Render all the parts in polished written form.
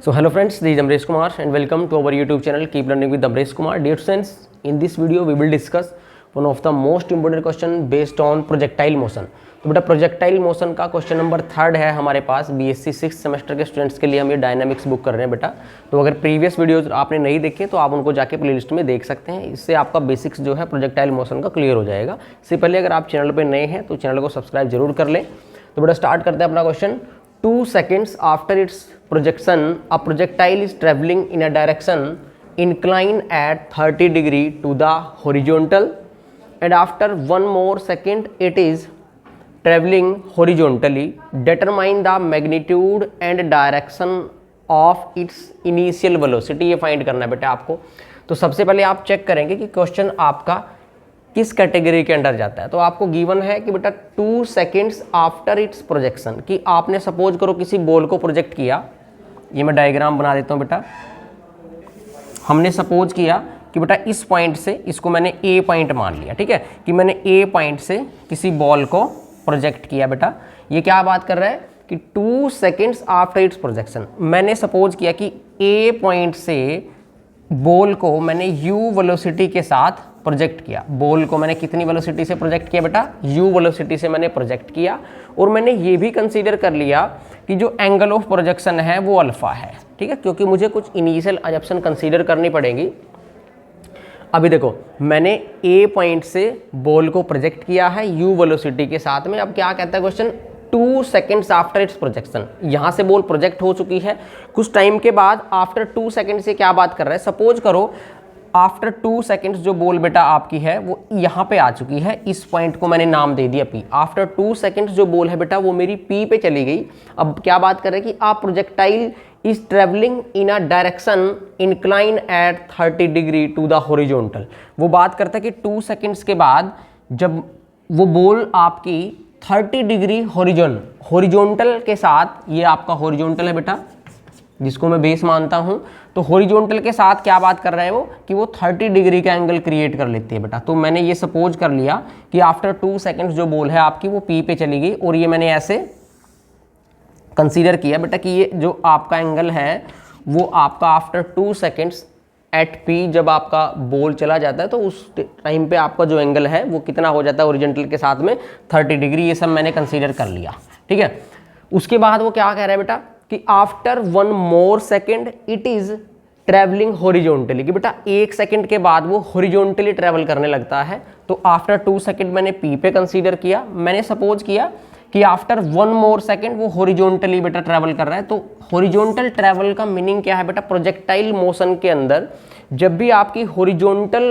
So hello friends, this is Amresh Kumar and welcome to our YouTube channel Keep Learning with Amresh Kumar. Dear students, in this video we will discuss one of the most important question based on projectile motion. तो बेटा projectile motion का question number 3 है हमारे पास BSc 6th semester के students के लिए हम ये डायनामिक्स बुक कर रहे हैं बेटा। तो अगर प्रीवियस वीडियोस आपने नहीं देखे तो आप उनको जाके प्लेलिस्ट में देख सकते हैं। इससे आपका बेसिक्स जो है प्रोजेक्टाइल मोशन का क्लियर हो जाएगा। इससे पहले अगर आप चैनल पर नए हैं तो चैनल को सब्सक्राइब जरूर कर लें। तो बेटा स्टार्ट करते हैं अपना question. 2 seconds after its projection, a projectile is traveling in a direction inclined at 30 degree to the horizontal, and after 1 more second it is traveling horizontally. Determine the magnitude and direction of its initial velocity. ये find करना है बेटा आपको। तो सबसे पहले आप check करेंगे कि क्वेश्चन आपका किस कैटेगरी के अंडर जाता है। तो आपको गिवन है कि बेटा 2 seconds आफ्टर इट्स प्रोजेक्शन, कि आपने सपोज करो किसी बॉल को प्रोजेक्ट किया। ये मैं डायग्राम बना देता हूँ बेटा। हमने सपोज किया कि बेटा इस पॉइंट से इसको मैंने ए पॉइंट मान लिया, ठीक है, कि मैंने ए पॉइंट से किसी बॉल को प्रोजेक्ट किया। बेटा ये क्या बात कर रहा है कि 2 seconds आफ्टर इट्स प्रोजेक्शन मैंने सपोज किया कि ए पॉइंट से बॉल को मैंने u वेलोसिटी के साथ प्रोजेक्ट किया। बॉल को मैंने कितनी वेलोसिटी से प्रोजेक्ट किया बेटा? u वेलोसिटी से मैंने प्रोजेक्ट किया। और मैंने ये भी कंसीडर कर लिया कि जो एंगल ऑफ प्रोजेक्शन है वो अल्फा है, ठीक है, क्योंकि मुझे कुछ इनिशियल अजम्पशन कंसीडर करनी पड़ेगी। अभी देखो मैंने a पॉइंट से बॉल को प्रोजेक्ट किया है u वेलोसिटी के साथ में। अब क्या कहता है question? 2 seconds after it's projection, यहाँ से बॉल प्रोजेक्ट हो चुकी है। कुछ टाइम के बाद आफ्टर 2 seconds से क्या बात कर रहा है? सपोज करो आफ्टर 2 seconds जो बॉल बेटा आपकी है वो यहाँ पे आ चुकी है। इस पॉइंट को मैंने नाम दे दिया P। आफ्टर 2 seconds जो बॉल है बेटा वो मेरी P पे चली गई। अब क्या बात कर रहे हैं कि आप projectile is travelling in a direction incline at 30 degree to the horizontal. वो बात करता है कि 2 seconds के बाद जब वो बॉल आपकी 30 डिग्री हॉरिजॉन्टल के साथ, ये आपका हॉरिजॉन्टल है बेटा जिसको मैं बेस मानता हूं, तो हॉरिजॉन्टल के साथ क्या बात कर रहा है वो कि वो 30 डिग्री का एंगल क्रिएट कर लेती है बेटा। तो मैंने ये सपोज कर लिया कि आफ्टर 2 seconds जो बॉल है आपकी वो P पे चली गई। और ये मैंने ऐसे कंसीडर किया बेटा कि ये जो आपका एंगल है वो आपका आफ्टर 2 seconds एट P जब आपका बॉल चला जाता है तो उस टाइम पे आपका जो एंगल है वो कितना हो जाता है हॉरिजॉन्टल के साथ में? 30 डिग्री। ये सब मैंने कंसीडर कर लिया, ठीक है। उसके बाद वो क्या कह रहा है बेटा कि after 1 more second it is travelling horizontally, कि बेटा 1 सेकंड के बाद वो हॉरिजॉन्टली ट्रेवल करने लगता है। तो आफ्टर 2 seconds मैंने P पे कंसीडर किया। मैंने सपोज किया कि आफ्टर 1 more second वो हॉरिजॉन्टली बेटा ट्रैवल कर रहा है। तो हॉरिजॉन्टल ट्रैवल का मीनिंग क्या है बेटा? प्रोजेक्टाइल मोशन के अंदर जब भी आपकी हॉरिजॉन्टल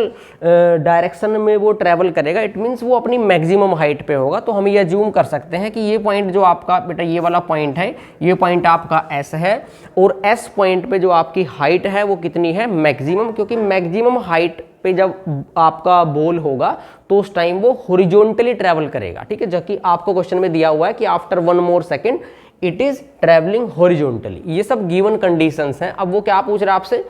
डायरेक्शन में वो ट्रैवल करेगा इट मीन्स वो अपनी मैक्सिमम हाइट पे होगा। तो हम ये अज्यूम कर सकते हैं कि ये पॉइंट जो आपका बेटा ये वाला पॉइंट है, ये पॉइंट आपका S है और S पॉइंट पे जो आपकी हाइट है वो कितनी है? मैक्सिमम। क्योंकि मैक्सिमम हाइट पे जब आपका बॉल होगा तो उस टाइम वो हॉरिजॉन्टली ट्रैवल करेगा, ठीक है, जबकि आपको क्वेश्चन में दिया हुआ है कि after 1 more second it is travelling horizontally. ये सब गिवन कंडीशंस हैं। अब वो क्या पूछ रहा है आपसे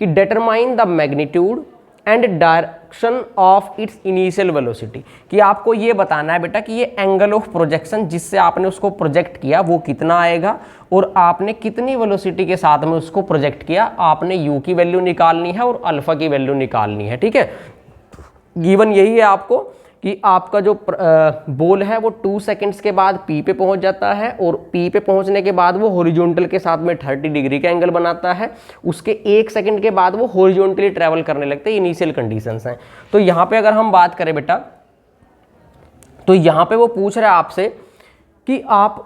कि determine the magnitude and direction of its initial velocity, कि आपको ये बताना है बेटा कि ये एंगल ऑफ प्रोजेक्शन जिससे आपने उसको प्रोजेक्ट किया वो कितना आएगा और आपने कितनी वेलोसिटी के साथ में उसको प्रोजेक्ट किया। आपने u की वैल्यू निकालनी है और अल्फा की वैल्यू निकालनी है, ठीक है। गिवन यही है आपको कि आपका जो बॉल है वो 2 seconds के बाद P पे पहुंच जाता है और P पे पहुंचने के बाद वो हॉरिजॉन्टल के साथ में 30 डिग्री का एंगल बनाता है। उसके 1 सेकंड के बाद वो हॉरिजॉन्टली ट्रैवल करने लगते हैं। इनिशियल कंडीशंस हैं। तो यहाँ पे अगर हम बात करें बेटा तो यहाँ पे वो पूछ रहा है आपसे कि आप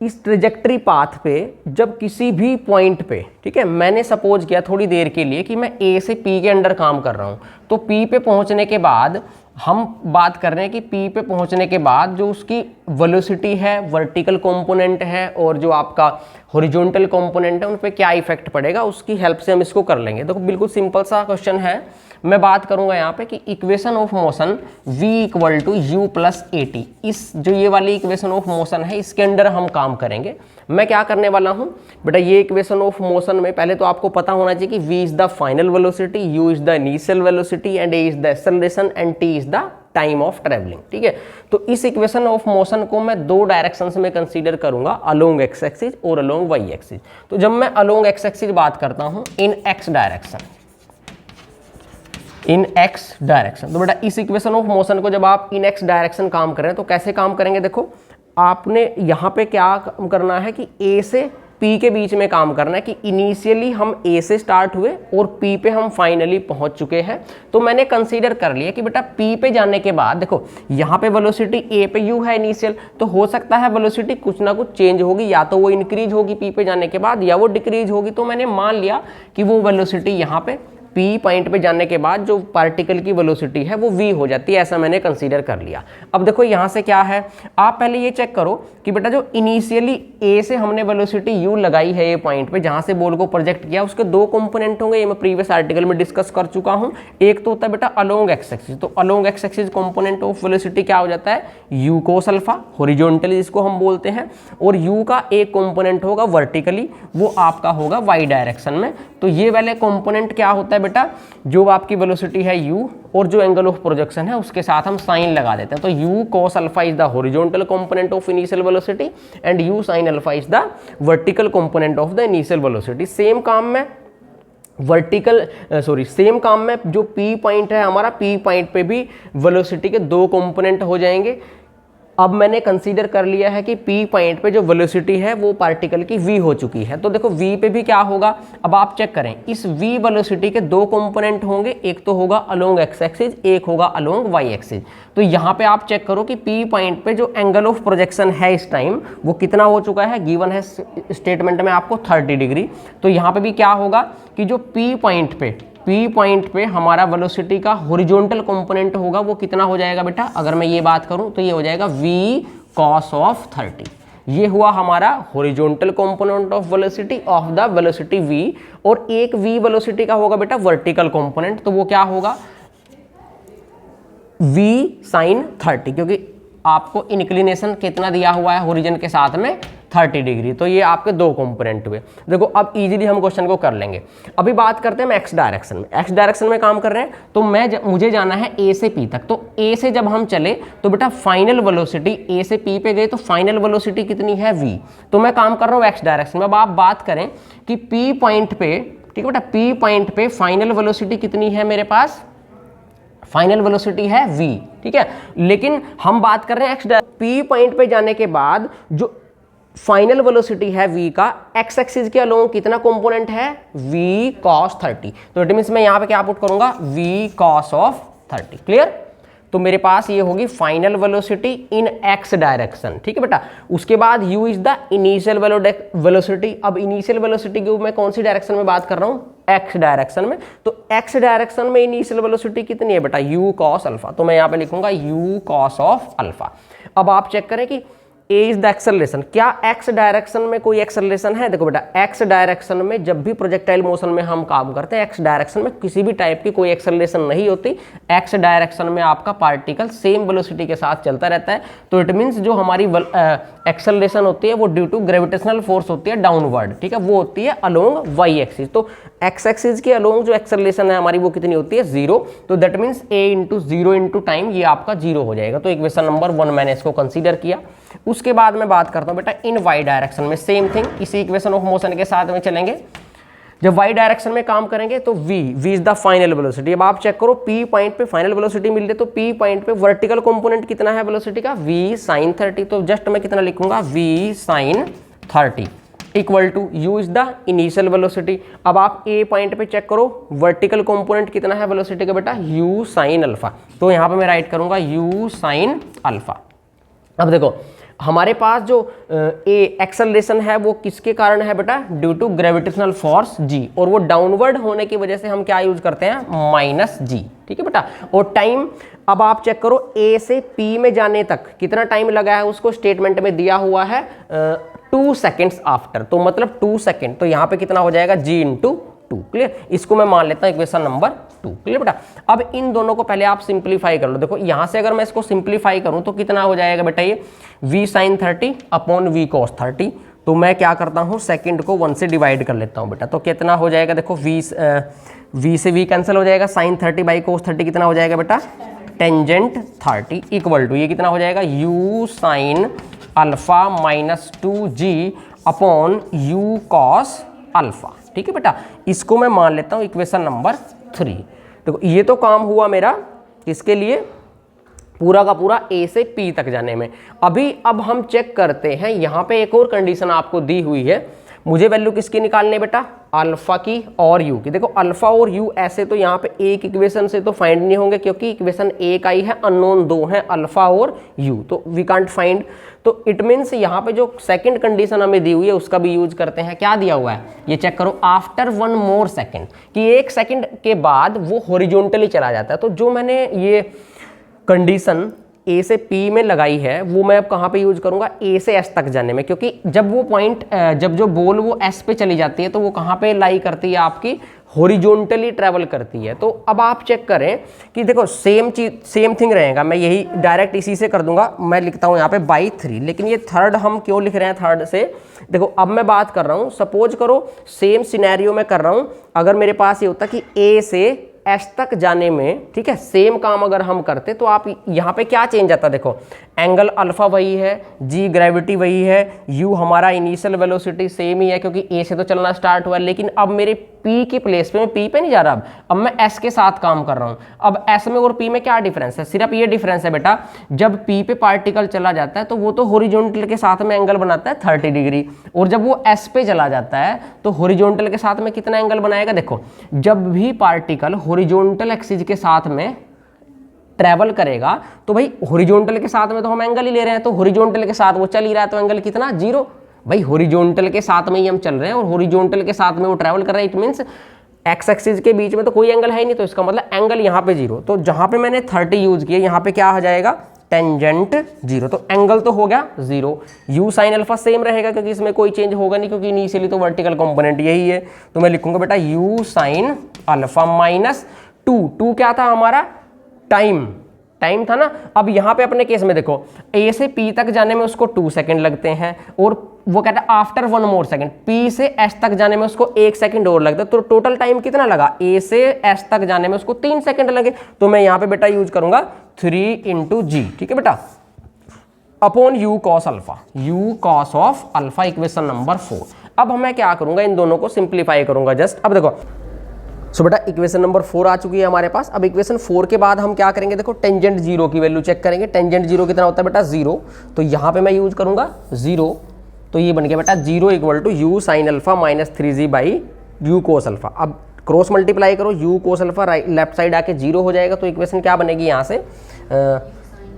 इस ट्रेजेक्टरी पाथ पे जब किसी भी पॉइंट पे, ठीक है, मैंने सपोज किया थोड़ी देर के लिए कि मैं A से P के अंडर काम कर रहा हूँ। तो P पे पहुँचने के बाद हम बात कर रहे हैं कि P पे पहुंचने के बाद जो उसकी वेलोसिटी है, वर्टिकल कंपोनेंट है और जो आपका हॉरिजॉन्टल कंपोनेंट है उन पे क्या इफेक्ट पड़ेगा, उसकी हेल्प से हम इसको कर लेंगे। देखो बिल्कुल सिंपल सा क्वेश्चन है। मैं बात करूंगा यहाँ पे कि equation of motion v equal to u plus AT, इस जो ये वाली इक्वेशन ऑफ मोशन है इसके अंदर हम काम करेंगे। मैं क्या करने वाला हूँ बेटा, ये इक्वेशन ऑफ मोशन में पहले तो आपको पता होना चाहिए कि v is the final velocity, u is the initial velocity and a is the acceleration and t is the time of travelling, ठीक है। तो इस इक्वेशन ऑफ मोशन को मैं दो डायरेक्शंस में कंसीडर करूंगा, अलोंग एक्स एक्सिस और अलोंग वाई एक्सिस। तो जब मैं अलोंग एक्स एक्सिस बात करता हूं इन एक्स डायरेक्शन, इन एक्स डायरेक्शन, तो बेटा इस इक्वेशन ऑफ मोशन को जब आप इन एक्स डायरेक्शन काम कर रहे हैं तो कैसे काम करेंगे, देखो आपने यहाँ पे क्या काम करना है कि ए से पी के बीच में काम करना है कि इनिशियली हम ए से स्टार्ट हुए और पी पे हम फाइनली पहुंच चुके हैं। तो मैंने कंसीडर कर लिया कि बेटा पी पे जाने के बाद देखो यहाँ पे वेलोसिटी ए पे यू है इनिशियल, तो हो सकता है वेलोसिटी कुछ ना कुछ चेंज होगी, या तो वो इंक्रीज होगी पी पे जाने के बाद या वो डिक्रीज होगी। तो मैंने मान लिया कि वो वेलोसिटी यहाँ पे पी पॉइंट पे जाने के बाद जो पार्टिकल की वेलोसिटी है वो v हो जाती है, ऐसा मैंने कंसीडर कर लिया। अब देखो यहाँ से क्या है, आप पहले ये चेक करो कि बेटा जो इनिशियली a से हमने वेलोसिटी u लगाई है ए पॉइंट पे जहाँ से बॉल को प्रोजेक्ट किया, उसके दो कंपोनेंट होंगे, ये मैं प्रीवियस आर्टिकल में डिस्कस कर चुका हूँ। एक तो होता है बेटा अलोंग एक्स एक्सिस, तो along x axis component of velocity क्या हो जाता है, u cos अल्फा हॉरिजॉन्टली जिसको हम बोलते हैं, और u का एक कंपोनेंट होगा वर्टिकली, वो आपका होगा y डायरेक्शन में। तो ये वाले कंपोनेंट क्या होता है बेटा, जो आपकी वेलोसिटी है u और जो एंगल ऑफ प्रोजेक्शन है उसके साथ हम साइन लगा देते हैं। तो u cos alpha is the horizontal component of initial velocity and u sin alpha is the vertical component of the initial velocity. Same काम में सेम काम में जो P पॉइंट है हमारा, P पॉइंट पे भी वेलोसिटी के दो कंपोनेंट हो जाएंगे। अब मैंने कंसीडर कर लिया है कि P पॉइंट पे जो वेलोसिटी है वो पार्टिकल की v हो चुकी है। तो देखो v पे भी क्या होगा, अब आप चेक करें, इस v वेलोसिटी के दो कंपोनेंट होंगे, एक तो होगा अलोंग x एक्सिस, एक होगा अलोंग y एक्सिस। तो यहाँ पे आप चेक करो कि P पॉइंट पे जो एंगल ऑफ प्रोजेक्शन है इस टाइम वो कितना हो चुका है, गिवन है स्टेटमेंट में आपको 30 डिग्री। तो यहाँ पे भी क्या होगा कि जो P पॉइंट पे हमारा वेलोसिटी का हॉरिजॉन्टल कंपोनेंट होगा वो कितना हो जाएगा बेटा, अगर मैं ये बात करूं तो ये हो जाएगा v cos ऑफ 30। ये हुआ हमारा horizontal component of velocity of the velocity v, और एक v वेलोसिटी का होगा बेटा वर्टिकल कंपोनेंट, तो वो क्या होगा v sin 30, क्योंकि आपको इंक्लिनेशन कितना दिया हुआ है हॉरिजॉन के साथ में 30 डिग्री। तो ये आपके दो कंपोनेंट हुए। देखो अब इजीली हम क्वेश्चन को कर लेंगे। अभी बात करते हैं हम एक्स डायरेक्शन में, एक्स डायरेक्शन में काम कर रहे हैं, तो मुझे जाना है ए से पी तक। तो ए से जब हम चले तो बेटा फाइनल वेलोसिटी, ए से पी पे गए तो फाइनल वेलोसिटी कितनी है v। तो मैं काम कर रहा हूँ एक्स डायरेक्शन में। अब आप बात करें कि पी पॉइंट पे, ठीक है बेटा, पी पॉइंट पे फाइनल वेलोसिटी कितनी है मेरे पास, फाइनल वेलोसिटी है v, ठीक है। लेकिन हम बात कर रहे हैं एक्स पी पॉइंट पे जाने के बाद जो फाइनल वेलोसिटी है v का एक्स एक्सिस के अलोंग कितना कंपोनेंट है, v cos 30। तो इट मींस मैं यहाँ पे क्या पुट करूंगा, v cos ऑफ 30। क्लियर। तो मेरे पास ये होगी फाइनल वेलोसिटी इन एक्स डायरेक्शन, ठीक है बेटा। उसके बाद u is the initial velocity. अब इनिशियल वेलोसिटी की मैं कौन सी डायरेक्शन में बात कर रहा हूँ, एक्स डायरेक्शन में। तो एक्स डायरेक्शन में इनिशियल वेलोसिटी कितनी है बेटा, u cos अल्फा। तो मैं यहाँ पे लिखूंगा u cos ऑफ अल्फा। अब आप चेक करें कि a इज द एक्सेलरेशन, क्या एक्स डायरेक्शन में कोई एक्सेलरेशन है। देखो बेटा एक्स डायरेक्शन में जब भी प्रोजेक्टाइल मोशन में हम काम करते हैं, एक्स डायरेक्शन में किसी भी टाइप की कोई एक्सेलरेशन नहीं होती। एक्स डायरेक्शन में आपका पार्टिकल सेम वेलोसिटी के साथ चलता रहता है। तो इट मीन्स जो हमारी एक्सेलरेशन होती है वो ड्यू टू ग्रेविटेशनल फोर्स होती है डाउनवर्ड, ठीक है, वो होती है अलोंग वाई एक्सिस। तो एक्स एक्सिस के अलोंग जो एक्सेलरेशन है हमारी वो कितनी होती है, 0। तो that means a into 0 into time, ये आपका 0 हो जाएगा। तो इक्वेशन नंबर 1 मैंने इसको कंसीडर किया। उसके बाद मैं बात करता हूं बेटा इन वाई डायरेक्शन में, सेम थिंग, इसी इक्वेशन ऑफ मोशन के साथ में चलेंगे। जब वाई डायरेक्शन में काम करेंगे तो v is the final velocity. अब आप चेक करो p पॉइंट पे फाइनल वेलोसिटी मिल रही है, तो p पॉइंट पे वर्टिकल कंपोनेंट कितना है वेलोसिटी का, v sin 30। तो जस्ट मैं कितना लिखूंगा, v sin 30 equal to u is the initial velocity. अब आप a पॉइंट पे चेक करो वर्टिकल कंपोनेंट कितना है वेलोसिटी का बेटा, u sin अल्फा। तो यहाँ पे मैं राइट करूंगा u sin अल्फा। अब देखो हमारे पास जो एक्सेलरेशन है वो किसके कारण है बेटा, due to gravitational force g, और वो डाउनवर्ड होने की वजह से हम क्या यूज करते हैं, -g, ठीक है बेटा। और टाइम अब आप चेक करो a से p में जाने तक कितना टाइम लगा है, उसको स्टेटमेंट में दिया हुआ है 2 सेकेंड्स आफ्टर, तो मतलब 2 सेकेंड। तो यहाँ पे कितना हो जाएगा, g इंटू 2। क्लियर, इसको मैं मान लेता हूँ इक्वेशन नंबर 2। क्लियर बेटा। अब इन दोनों को पहले आप सिंप्लीफाई कर लो। देखो यहाँ से अगर मैं इसको सिंप्लीफाई करूँ तो कितना हो जाएगा बेटा, ये v sin 30 upon v cos 30। तो मैं क्या करता हूँ, सेकंड को 1 से डिवाइड कर लेता हूँ बेटा। तो कितना हो जाएगा, देखो v से v कैंसिल हो जाएगा, sin 30 बाई cos 30 कितना हो जाएगा बेटा, टेंजेंट 30 इक्वल टू, ये कितना हो जाएगा, u sine alpha minus 2g upon u cos alpha. ठीक है बेटा, इसको मैं मान लेता हूँ इक्वेशन नंबर 3। देखो ये तो काम हुआ मेरा किसके लिए, पूरा का पूरा a से p तक जाने में। अब हम चेक करते हैं, यहाँ पे एक और कंडीशन आपको दी हुई है, मुझे वैल्यू किसकी निकालनी है बेटा, अल्फा की और u की। देखो अल्फा और u ऐसे तो यहाँ पे एक इक्वेशन से तो फाइंड नहीं होंगे, क्योंकि इक्वेशन एक आई है, अननोन दो हैं, अल्फा और u, तो वी कांट फाइंड। तो इट मीन्स यहाँ पे जो सेकंड कंडीशन हमें दी हुई है उसका भी यूज करते हैं। क्या दिया हुआ है ये चेक करो, आफ्टर 1 मोर सेकेंड, कि 1 सेकेंड के बाद वो हॉरिजॉन्टली चला जाता है। तो जो मैंने ये कंडीशन ए से पी में लगाई है वो मैं अब कहाँ पे यूज करूँगा, ए से एस तक जाने में, क्योंकि जब वो पॉइंट जब जो बॉल वो एस पे चली जाती है तो वो कहाँ पे लाई करती है, आपकी हॉरिजॉन्टली ट्रैवल करती है। तो अब आप चेक करें कि देखो सेम चीज सेम थिंग रहेगा, मैं यही डायरेक्ट इसी से कर दूंगा, मैं लिखता हूँ यहाँ पे बाई 3, लेकिन ये थर्ड हम क्यों लिख रहे हैं थर्ड से, देखो अब मैं बात कर रहा हूँ, सपोज करो सेम सिनेरियो में कर रहा हूँ, अगर मेरे पास ये होता कि ए से एस तक जाने में, ठीक है, सेम काम अगर हम करते तो आप यहाँ पे क्या चेंज आता, देखो एंगल अल्फा वही है, जी ग्रेविटी वही है, यू हमारा इनिशियल वेलोसिटी सेम ही है क्योंकि ए से तो चलना स्टार्ट हुआ है, लेकिन अब मेरे पी की प्लेस पे मैं पी पे नहीं जा रहा, अब मैं एस के साथ काम कर रहा हूँ। अब एस में और पी में क्या डिफरेंस है, सिर्फ ये डिफरेंस है बेटा, जब पी पे पार्टिकल चला जाता है तो वो तो हॉरिजॉन्टल के साथ में एंगल बनाता है 30 डिग्री, और जब वो एस पे चला जाता है तो हॉरिजॉन्टल के साथ में कितना एंगल बनाएगा। देखो जब भी पार्टिकल हॉरिजॉन्टल एक्सिस के साथ में ट्रैवल करेगा तो भाई हॉरिजॉन्टल के साथ में तो हम एंगल ही ले रहे हैं, तो हॉरिजॉन्टल के साथ वो चल ही रहा है तो एंगल कितना, 0। भाई हॉरिजॉन्टल के साथ में ही हम चल रहे हैं और हॉरिजॉन्टल के साथ में वो ट्रैवल कर रहा है, इट मींस एक्स एक्सिस के बीच में तो कोई एंगल है ही नहीं, तो इसका मतलब एंगल यहाँ पे 0। तो जहाँ पे मैंने 30 यूज किया यहाँ पे क्या हो जाएगा, टेंजेंट 0, तो एंगल तो हो गया 0। यू साइन अल्फा सेम रहेगा क्योंकि इसमें कोई चेंज होगा नहीं, क्योंकि इनिशियली तो वर्टिकल कंपोनेंट यही है, तो मैं लिखूंगा बेटा यू साइन अल्फा माइनस 2 क्या था हमारा, टाइम था ना। अब यहाँ पे अपने केस में देखो ए से पी तक जाने में उसको 2 सेकंड लगते हैं, और वो कहता है आफ्टर 1 मोर सेकंड, पी से एस तक जाने में उसको 1 सेकंड और लगता है, तो टोटल टाइम कितना लगा, ए से एस तक जाने में उसको 3 सेकंड लगे, तो मैं यहाँ पे बेटा यूज करूंगा 3 × g, ठीक है बेटा, upon you cos alpha, you cos of alpha, equation number 4। अब मैं क्या करूंगा, इन दोनों को सिंप्लीफाई करूंगा जस्ट। अब देखो सो बेटा इक्वेशन नंबर 4 आ चुकी है हमारे पास। अब इक्वेशन 4 के बाद हम क्या करेंगे, देखो टेंजेंट 0 की वैल्यू चेक करेंगे। टेंजेंट 0 कितना होता है बेटा, 0, तो यहाँ पे मैं यूज करूंगा 0, तो ये बन गया बेटा 0 equal to u sine alpha minus 3g by u cos alpha. अब क्रॉस मल्टीप्लाई करो, u cos alpha left side आके 0 हो जाएगा, तो इक्वेशन क्या बनेगी यहाँ से,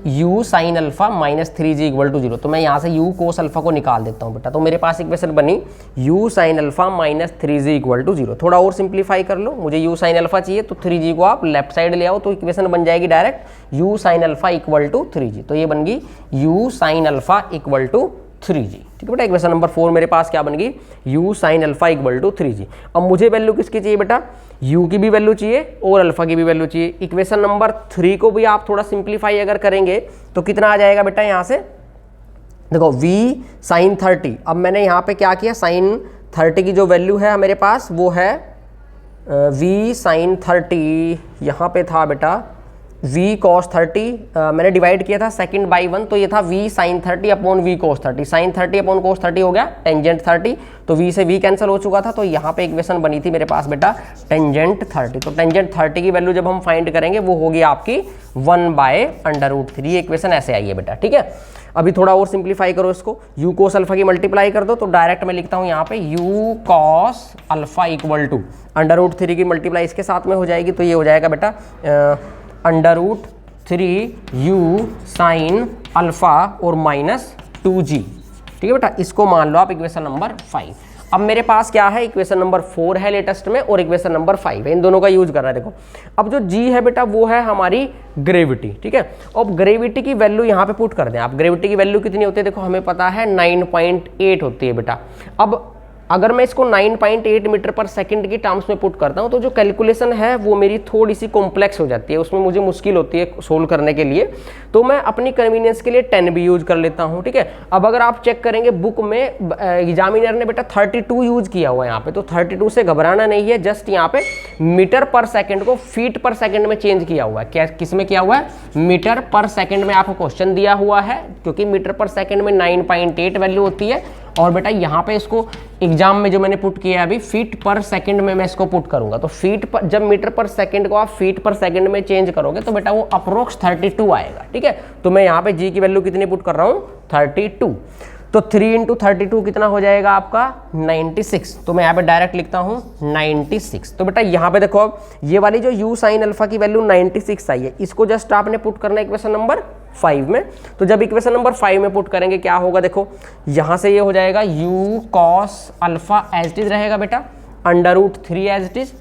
u sine alpha minus 3g equal to 0। तो मैं यहाँ से u कोस अल्फा को निकाल देता हूँ बेटा, तो मेरे पास इक्वेशन बनी u sine alpha minus 3g equal to 0। थोड़ा और सिंप्लीफाई कर लो, मुझे u साइन अल्फा चाहिए तो 3g को आप लेफ्ट साइड ले आओ, तो इक्वेशन बन जाएगी direct u sine alpha equal to 3g, तो ये बन गई u sine alpha equal to 3g, ठीक है बेटा। इक्वेशन नंबर 4 मेरे पास क्या बन गई, u sine alpha equal to 3g। अब मुझे वैल्यू किसकी चाहिए बेटा, u की भी वैल्यू चाहिए और अल्फा की भी वैल्यू चाहिए। इक्वेशन नंबर 3 को भी आप थोड़ा सिंप्लीफाई अगर करेंगे तो कितना आ जाएगा बेटा, यहाँ से देखो v साइन 30। अब मैंने यहाँ पे क्या किया, साइन 30 की जो वैल्यू है मेरे पास वो है v साइन 30, यहाँ पे था बेटा v cos 30, मैंने डिवाइड किया था सेकंड बाई 1, तो ये था v sine 30 upon v cos 30, sine 30 upon cos 30 हो गया टेंजेंट 30, तो v से v कैंसिल हो चुका था, तो यहाँ पे इक्वेशन बनी थी मेरे पास बेटा टेंजेंट 30। तो टेंजेंट 30 की वैल्यू जब हम फाइंड करेंगे वो होगी आपकी 1/√3, ये इक्वेशन ऐसे आई है बेटा, ठीक है। अभी थोड़ा और सिंप्लीफाई करो इसको, u cos अल्फा की मल्टीप्लाई कर दो, तो डायरेक्ट मैं लिखता हूँ यहाँ पे u cos alpha equal to √3 की मल्टीप्लाई इसके साथ में हो जाएगी, तो ये हो जाएगा बेटा √3 u साइन अल्फा और माइनस 2g, ठीक है बेटा। इसको मान लो आप इक्वेशन नंबर 5। अब मेरे पास क्या है, इक्वेशन नंबर 4 है लेटेस्ट में और इक्वेशन नंबर 5 है, इन दोनों का यूज कर रहा है। देखो अब जो g है बेटा वो है हमारी ग्रेविटी, ठीक है। अब ग्रेविटी की वैल्यू यहाँ पे पुट कर दें आप, ग्रेविटी की वैल्यू कितनी होती है, देखो हमें पता है 9.8 होती है बेटा। अब अगर मैं इसको 9.8 मीटर पर सेकंड की टर्म्स में पुट करता हूँ तो जो कैलकुलेशन है वो मेरी थोड़ी सी कॉम्प्लेक्स हो जाती है, उसमें मुझे मुश्किल होती है सोल्व करने के लिए, तो मैं अपनी कन्वीनियंस के लिए 10 भी यूज कर लेता हूँ, ठीक है। अब अगर आप चेक करेंगे बुक में एग्जामिनर ने बेटा 32 यूज किया हुआ है यहाँ पे, तो 32 से घबराना नहीं है, जस्ट यहाँ पे मीटर पर सेकेंड को फीट पर सेकेंड में चेंज किया हुआ है। क्या किस में किया हुआ है? मीटर पर सेकेंड में आपको क्वेश्चन दिया हुआ है, क्योंकि मीटर पर सेकेंड में 9.8 वैल्यू होती है, और बेटा यहाँ पे इसको एग्जाम में जो मैंने पुट किया है अभी फीट पर सेकंड में मैं इसको पुट करूंगा। तो फीट पर, जब मीटर पर सेकंड को आप फीट पर सेकंड में चेंज करोगे तो बेटा वो अप्रोक्स 32 आएगा, ठीक है। तो मैं यहाँ पे जी की वैल्यू कितनी पुट कर रहा हूँ? 32। तो 3 × 32 कितना हो जाएगा आपका? 96। तो मैं यहाँ पे डायरेक्ट लिखता हूँ 96। तो बेटा यहाँ पे देखो, अब ये वाली जो u साइन अल्फा की वैल्यू 96 आई है, इसको जस्ट आपने पुट करना है इक्वेशन नंबर 5 में। तो जब इक्वेशन नंबर 5 में पुट करेंगे क्या होगा? देखो यहाँ से ये हो जाएगा u cos alpha as it is रहेगा बेटा, √3 एज इट इज,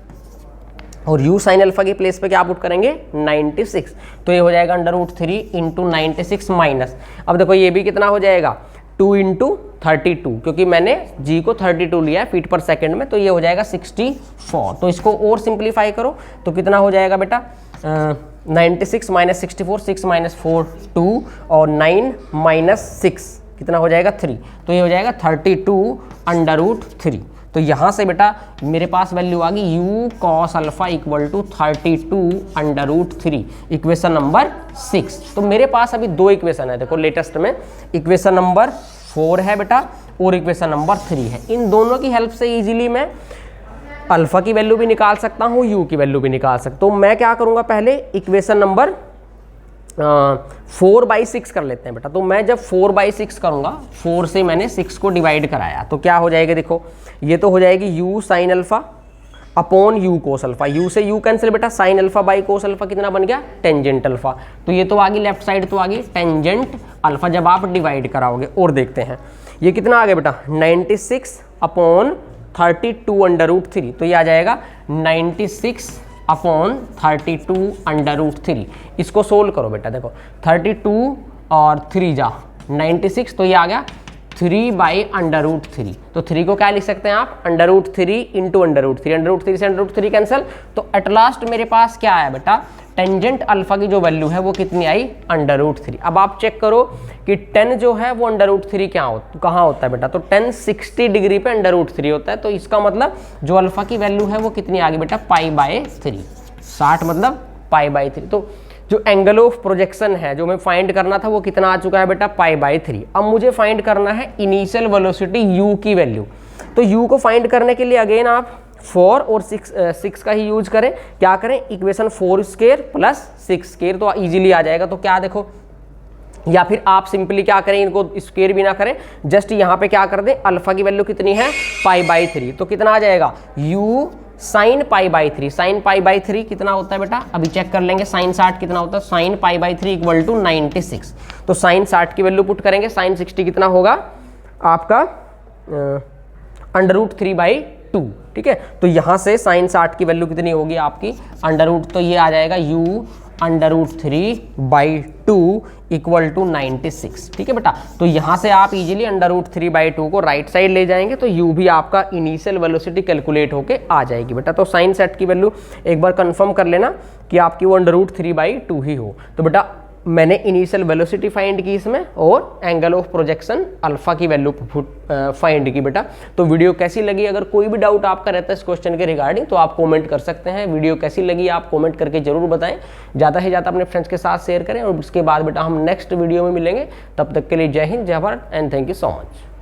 और u साइन अल्फा की प्लेस पे क्या पुट करेंगे? 96। तो ये हो जाएगा √3 × 96 माइनस, अब देखो ये भी कितना हो जाएगा? 2 × 32, क्योंकि मैंने g को 32 लिया है फीट पर सेकंड में, तो ये हो जाएगा 64। तो इसको और सिंप्लीफाई करो तो कितना हो जाएगा बेटा? 96 माइनस 64, 6 माइनस 4 2, और 9 माइनस 6 कितना हो जाएगा? 3। तो ये हो जाएगा 32 √3। तो यहाँ से बेटा मेरे पास वैल्यू आ गई u cos alpha equal to 32 √3, equation number 6। तो मेरे पास अभी दो इक्वेशन है, देखो लेटेस्ट में इक्वेशन नंबर 4 है बेटा और इक्वेशन नंबर 3 है। इन दोनों की हेल्प से इजीली मैं अल्फा की वैल्यू भी निकाल सकता हूँ, u की वैल्यू भी निकाल सकता हूँ। मैं क्या करूँगा, पहले इक्वेशन नंबर 4/6 कर लेते हैं बेटा। तो मैं जब 4/6 करूंगा, 4 से मैंने 6 को डिवाइड कराया, तो क्या हो जाएगा? देखो ये तो हो जाएगी u sine alpha upon u cos alpha, u से u कैंसिल बेटा, sine alpha by cos alpha कितना बन गया? Tangent alpha. तो ये तो आ गई लेफ्ट साइड, तो आ गई टेंजेंट अल्फा जब आप डिवाइड कराओगे। और देखते हैं ये कितना आ गया बेटा? 96 अपॉन 32 √3, तो ये आ जाएगा 96 अपॉन 32 √3। इसको सोल्व करो बेटा, देखो 32 और 3 जा 96, तो ये आ गया 3/√3। तो 3 को क्या लिख सकते हैं आप? √3 × √3, √3 से √3 कैंसिल। तो एट लास्ट मेरे पास क्या आया बेटा? टेंजेंट अल्फा की जो वैल्यू है वो कितनी आई? √3। अब आप चेक करो कि 10 जो है वो √3 कहाँ होता है बेटा? तो 10 60 डिग्री पे √3 होता है। तो इसका मतलब जो अल्फा की वैल्यू है वो कितनी आ गई बेटा? π/3, 60 मतलब π/3। तो जो एंगल ऑफ प्रोजेक्शन है जो मैं फाइंड करना था वो कितना आ चुका है बेटा? π/3। अब मुझे फाइंड करना है इनिशियल वेलोसिटी u की वैल्यू। तो u को फाइंड करने के लिए अगेन आप 4 और 6 का ही यूज करें। क्या करें? इक्वेशन 4² प्लस 6² तो इजीली आ जाएगा। तो क्या देखो, या फिर आप सिंपली क्या करें, इनको स्क्वायर भी ना करें, जस्ट यहाँ पे क्या कर दें, अल्फा की वैल्यू कितनी है? π/3। तो कितना आ जाएगा? u sign π/3। साइन π/3 कितना होता है बेटा? अभी चेक कर लेंगे साइन 60 कितना होता है। Sine π/3 equal to 96। तो साइन 60 की वैल्यू पुट करेंगे, साइन 60 कितना होगा आपका? √3/2, ठीक है। तो यहाँ से साइन 60 की वैल्यू कितनी होगी आपकी? तो ये आ जाएगा u √3/2 इक्वल टू 96, ठीक है बेटा। तो यहाँ से आप इजीली √3/2 को राइट साइड ले जाएंगे तो u भी आपका इनिशियल वेलोसिटी कैलकुलेट होके आ जाएगी बेटा। तो साइन सेट की वैल्यू एक बार कंफर्म कर लेना कि आपकी वो √3/2 ही हो। तो बेटा मैंने इनिशियल वेलोसिटी फाइंड की इसमें और एंगल ऑफ प्रोजेक्शन अल्फा की वैल्यू फाइंड की बेटा। तो वीडियो कैसी लगी? अगर कोई भी डाउट आपका रहता है इस क्वेश्चन के रिगार्डिंग तो आप कमेंट कर सकते हैं। वीडियो कैसी लगी आप कमेंट करके जरूर बताएं, ज़्यादा से ज़्यादा अपने फ्रेंड्स के साथ शेयर करें। और उसके बाद बेटा हम नेक्स्ट वीडियो में मिलेंगे, तब तक के लिए जय हिंद, जय Bharat and thank you so much.